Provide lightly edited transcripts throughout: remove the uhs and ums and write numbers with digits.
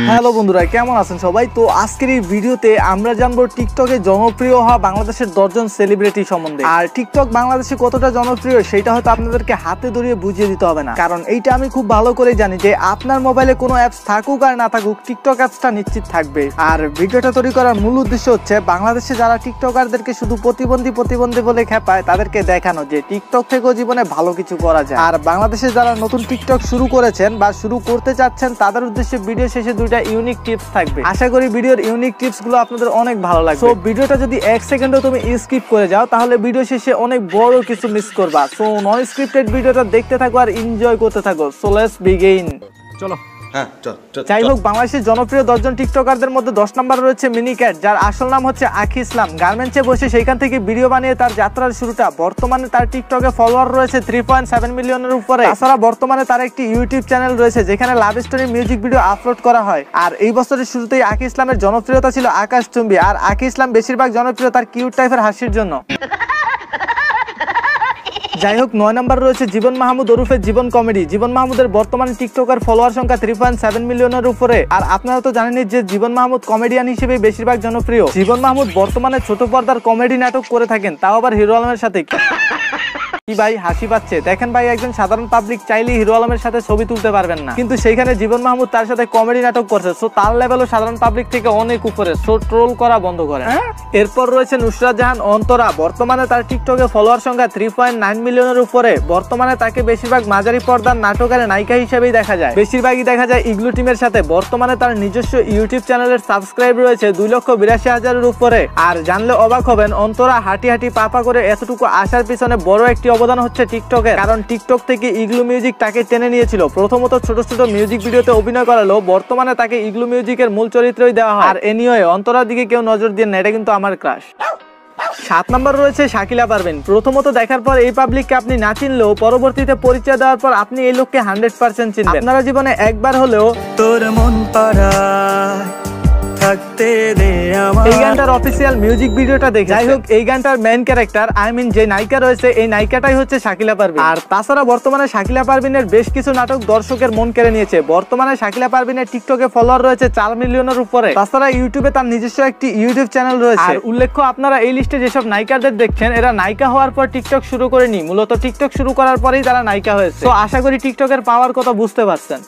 Hello বন্ধুরা, কেমন আছেন সবাই? তো আজকের এই ভিডিওতে আমরা জানবো টিকটকে জনপ্রিয় হওয়া বাংলাদেশের 10 জন সেলিব্রিটি সম্বন্ধে। আর টিকটক বাংলাদেশে কতটা জনপ্রিয় সেটা হয়তো আপনাদেরকে হাতে ধরিয়ে বুঝিয়ে দিতে হবে না, কারণ এইটা আমি খুব ভালো করে জানি যে আপনার মোবাইলে কোনো অ্যাপস থাকুক আর না থাকুক, টিকটক অ্যাপসটা নিশ্চিত থাকবে। আর ভিডিওটা তৈরি করার মূল উদ্দেশ্য হচ্ছে বাংলাদেশে যারা টিকটকারদেরকে শুধু প্রতিবন্ধী বলে খেপায় তাদেরকে দেখানো যে টিকটক থেকেও জীবনে ভালো কিছু করা যায়। আর বাংলাদেশে যারা নতুন টিকটক শুরু করেছেন বা শুরু করতে চাচ্ছেন তাদের উদ্দেশ্যে ভিডিও শেষে দুইটা ইউনিক টিপস থাকবে। আশা করি ভিডিওর ইউনিক টিপস গুলো আপনাদের অনেক ভালো লাগবে। সো ভিডিওটা যদি 1 সেকেন্ডও তুমি স্কিপ করে যাও তাহলে ভিডিও শেষে অনেক বড় কিছু মিস করবা। সো নন স্ক্রিপ্টেড ভিডিওটা দেখতে থাকো আর এনজয় করতে থাকো। So let's begin. চলো। যাই হোক, বাংলাদেশের জনপ্রিয় 10 জন টিকটকারদের মধ্যে 10 নম্বর রয়েছে মিনি ক্যাট, যার আসল নাম হচ্ছে আখি ইসলাম। গার্মেন্টসে বসে সেইখান থেকে ভিডিও বানিয়ে তার যাত্রার শুরুটা। বর্তমানে তার টিকটকে ফলোয়ার রয়েছে 3.7 মিলিয়নের উপরে। তাছাড়া বর্তমানে তার একটি ইউটিউব চ্যানেল রয়েছে যেখানে love story music video upload করা হয়। আর এই বছরের শুরুতেই আখি ইসলামের জনপ্রিয়তা ছিল আকাশচুম্বী। আর আখি ইসলাম বেশিরভাগ জনপ্রিয় তার কিউট টাইপের হাসির জন্য। যাই হোক, 9 নম্বর রয়েছে জীবন মাহমুদ ওরফে জীবন কমেডি। জীবন মাহমুদের বর্তমানে টিকটকের ফলোয়ার সংখ্যা 3.7 মিলিয়নের উপরে। আর আপনারা তো জানেনই যে জীবন মাহমুদ কমেডিয়ান হিসেবে বেশিরভাগ জনপ্রিয়। জীবন মাহমুদ বর্তমানে ছোট পর্দার কমেডি নাটক করে থাকেন, তাও আবার হিরো আলমের সাথে। কি ভাই হাসি পাচ্ছে? দেখেন ভাই, একজন সাধারণ পাবলিক চাইলে হিরো আলমের সাথে ছবি তুলতে পারবেন না, কিন্তু সেইখানে জীবন মাহমুদ তার সাথে কমেডি নাটক করছে। সো তার লেভেলও সাধারণ পাবলিক থেকে অনেক উপরে। সো ট্রোল করা বন্ধ করেন। এরপর রয়েছে নুসরাত জাহান অন্তরা। বর্তমানে তার টিকটকে ফলোয়ার সংখ্যা 3.9 মিলিয়নের উপরে। বর্তমানে তাকে বেশিরভাগ মাঝারি পর্দার নাটকের নায়িকা হিসেবেই দেখা যায়, বেশিরভাগই দেখা যায় ইগলু টিমের সাথে। বর্তমানে তার নিজস্ব ইউটিউব চ্যানেলের সাবস্ক্রাইব রয়েছে 2,82,000-এর উপরে। আর জানলে অবাক হবেন, অন্তরা হাঁটি হাঁটি পাপা করে এতটুকু আসার পিছনে বড় একটি অবদান হচ্ছে টিকটকের, কারণ টিকটক থেকে ইগলু মিউজিক তাকে টেনে নিয়েছিল। প্রথমত ছোট ছোট মিউজিক ভিডিওতে অভিনয় করালো, বর্তমানে তাকে ইগলু মিউজিকের মূল চরিত্রই দেওয়া হয়। আর এনিওয়ে, অন্তরার দিকে কেউ নজর দিয়ে না, এটা কিন্তু আমার ক্রাশ। 7 নম্বর রয়েছে শাকিলা পারভীন। প্রথমত দেখার পর এই পাবলিককে আপনি না চিনলেও পরবর্তীতে পরিচয় দেওয়ার পর আপনি এই লোককে 100% চিনবেন। আপনারা জীবনে একবার হলেও তোর মন পারা এই গানটার অফিসিয়াল মিউজিক ভিডিওটা দেখে। যাই হোক, এই গানটার মেইন ক্যারেক্টার যে নায়িকা রয়েছে, এই নায়িকাটাই হচ্ছে শাকিলা পারভীন। আর তাছাড়া বর্তমানে শাকিলা পারভীনের বেশ কিছু নাটক দর্শকের মন কেড়ে নিয়েছে। বর্তমানে শাকিলা পারভীনের টিকটকে ফলোয়ার রয়েছে 4 মিলিয়নের উপরে। তাছাড়া ইউটিউবে তার নিজস্ব একটি ইউটিউব চ্যানেল রয়েছে। আর উল্লেখ্য, আপনারা এই লিস্টে যেসব নায়িকাদের দেখছেন, এরা নায়িকা হওয়ার পর টিকটক শুরু করেনি, মূলত টিকটক শুরু করার পরেই তারা নায়িকা হয়েছে। তো আশা করি টিকটকের পাওয়ার কথা বুঝতে পারছেন।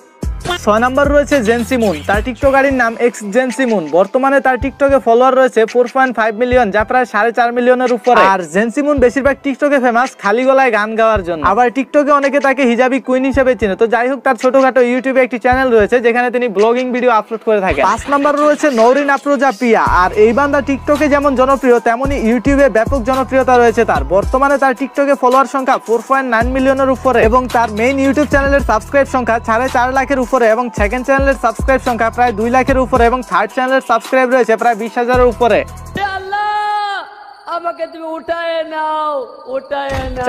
6 নম্বর রয়েছে জেন্সি মুন। তার টিকটকারীর নাম এক্স জেন্সি মুন। বর্তমানে তার টিকটকে ফলোয়ার রয়েছে 4.5 মিলিয়ন, যা প্রায় 4.5 মিলিয়নের উপরে। আর জেন্সি মুন বেশিরভাগ টিকটকে ফেমাস খালি গলায় গান গাওয়ার জন্য। আবার টিকটকে অনেকে তাকে হিজাবি কুইন হিসেবে চিনে। তো যাই হোক, তার ছোটখাটো ইউটিউবে একটি চ্যানেল রয়েছে যেখানে তিনি ব্লগিং ভিডিও আপলোড করে থাকেন। 5 নম্বর রয়েছে নওরিন আফরোজা পিয়া। আর এই বান্দা টিকটকে যেমন জনপ্রিয়, তেমনি ইউটিউবে ব্যাপক জনপ্রিয়তা রয়েছে তার। বর্তমানে তার টিকটকে ফলোয়ার সংখ্যা 4.9 মিলিয়নের উপরে এবং তার মেইন ইউটিউব চ্যানেলের সাবস্ক্রাইব সংখ্যা 4.5 লাখের উপরে এবং সেকেন্ড চ্যানেলের সাবস্ক্রাইব সংখ্যা প্রায় 2 লাখের উপরে এবং থার্ড চ্যানেলের সাবস্ক্রাইব রয়েছে প্রায় 20,000-এর উপরে। আমাকে তুমি উঠায় নাও।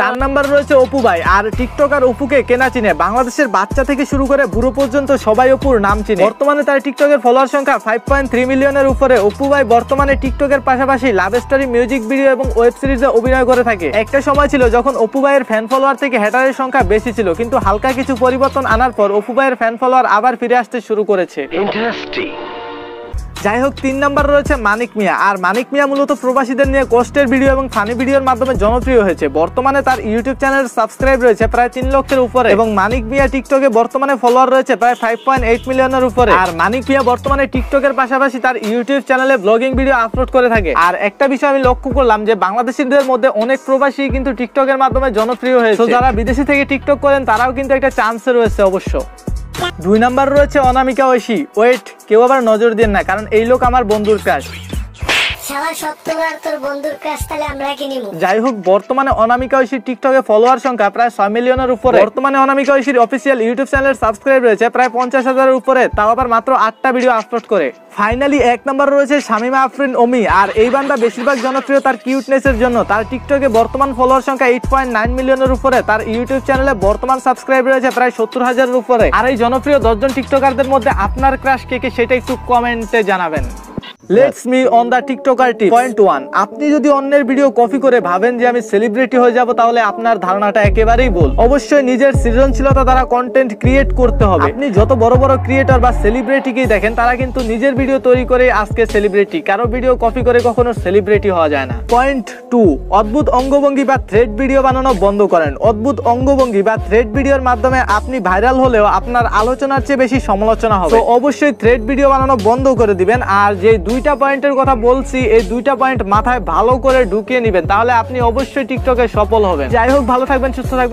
4 নম্বর রয়েছে অপু ভাই। আর টিকটকার অপুকে কেনা চিনে, বাংলাদেশের বাচ্চা থেকে শুরু করে বুড়ো পর্যন্ত সবাই অপুর নাম চিনে। বর্তমানে তার টিকটকের ফলোয়ার সংখ্যা 5.3 মিলিয়নের উপরে। অপু ভাই বর্তমানে টিকটকের পাশাপাশি লাভ স্টোরি মিউজিক ভিডিও এবং ওয়েব সিরিজে অভিনয় করে থাকে। একটা সময় ছিল যখন অপু ভাইয়ের ফ্যান ফলোয়ার থেকে হ্যাটারের সংখ্যা বেশি ছিল, কিন্তু হালকা কিছু পরিবর্তন আনার পর অপু ভাইয়ের ফ্যান ফলোয়ার আবার ফিরে আসতে শুরু করেছে। ইন্টারেস্টিং। যাই হোক, 3 নম্বর রয়েছে মানিক মিয়া। আর মানিক মিয়া মূলত প্রবাসীদের নিয়ে কষ্টের ভিডিও এবং ফানি ভিডিওর মাধ্যমে জনপ্রিয় হয়েছে। বর্তমানে তার ইউটিউব চ্যানেলের সাবস্ক্রাইব রয়েছে প্রায় 3 লক্ষের উপরে এবং মানিক মিয়া টিকটকে বর্তমানে ফলোয়ার রয়েছে প্রায় 5.8 মিলিয়নের উপরে। আর মানিক মিয়া বর্তমানে টিকটকের পাশাপাশি তার ইউটিউব চ্যানেলে ব্লগিং ভিডিও আপলোড করে থাকে। আর একটা বিষয় আমি লক্ষ্য করলাম যে বাংলাদেশিদের মধ্যে অনেক প্রবাসী কিন্তু টিকটকের মাধ্যমে জনপ্রিয় হয়েছে। যারা বিদেশি থেকে টিকটক করেন তারাও কিন্তু একটা চান্সে রয়েছে অবশ্য। 2 নম্বর রয়েছে অনামিকা ঐশী। ওয়েট, কেউ আবার নজর দেন না, কারণ এই লোক আমার বন্ধুর ক্রাশ। যাই হোক, বর্তমানে অনামিকা ঐশীর টিকটকে ফলোয়ার সংখ্যা প্রায় 6 মিলিয়নের উপরে। বর্তমানে অনামিকা ঐশীর অফিসিয়াল ইউটিউব চ্যানেলের সাবস্ক্রাইব রয়েছে প্রায় 50,000-এর উপরে, তাও আবার মাত্র 8টা ভিডিও আপলোড করে। ফাইনালি 1 নম্বর রয়েছে শামিমা আফরিন অমি। আর এই বান্দা বেশিরভাগ জনপ্রিয় তার কিউটনেসের জন্য। তার টিকটকে বর্তমান ফলোয়ার সংখ্যা 8.9 মিলিয়নের উপরে। তার ইউটিউব চ্যানেলে বর্তমান সাবস্ক্রাইব রয়েছে প্রায় 70,000-এর উপরে। আর এই জনপ্রিয় 10 জন টিকটকারদের মধ্যে আপনার ক্রাশ কে কে সেটা একটু কমেন্টে জানাবেন। Let's me on the TikToker tip. Point 1, আপনি যদি অন্যের ভিডিও কপি করে ভাবেন যে আমি সেলিব্রিটি হয়ে যাব, তাহলে আপনার ধারণাটা একেবারেই ভুল। অবশ্যই নিজের সৃজনশীলতা দ্বারা কন্টেন্ট ক্রিয়েট করতে হবে। আপনি যত বড় বড় ক্রিয়েটর বা সেলিব্রিটিকেই দেখেন, তারা কিন্তু নিজের ভিডিও তৈরি করে আজকে সেলিব্রিটি। কারো ভিডিও কপি করে কখনো সেলিব্রিটি হওয়া যায় না। পয়েন্ট 2, অদ্ভুত অঙ্গভঙ্গি বা থ্রেড ভিডিও বানানো বন্ধ করেন। অদ্ভুত অঙ্গভঙ্গি বা থ্রেড ভিডিওর মাধ্যমে আপনি ভাইরাল হলেও আপনার আলোচনার চেয়ে বেশি সমালোচনা হবে। তো অবশ্যই থ্রেড ভিডিও বানানো বন্ধ করে দিবেন। আর যে দুইটা পয়েন্টের কথা বলছি, এই দুইটা পয়েন্ট মাথায় ভালো করে ঢুকিয়ে নেবেন, তাহলে আপনি অবশ্যই টিকটকে সফল হবেন। যাই হোক, ভালো থাকবেন, সুস্থ থাকবেন।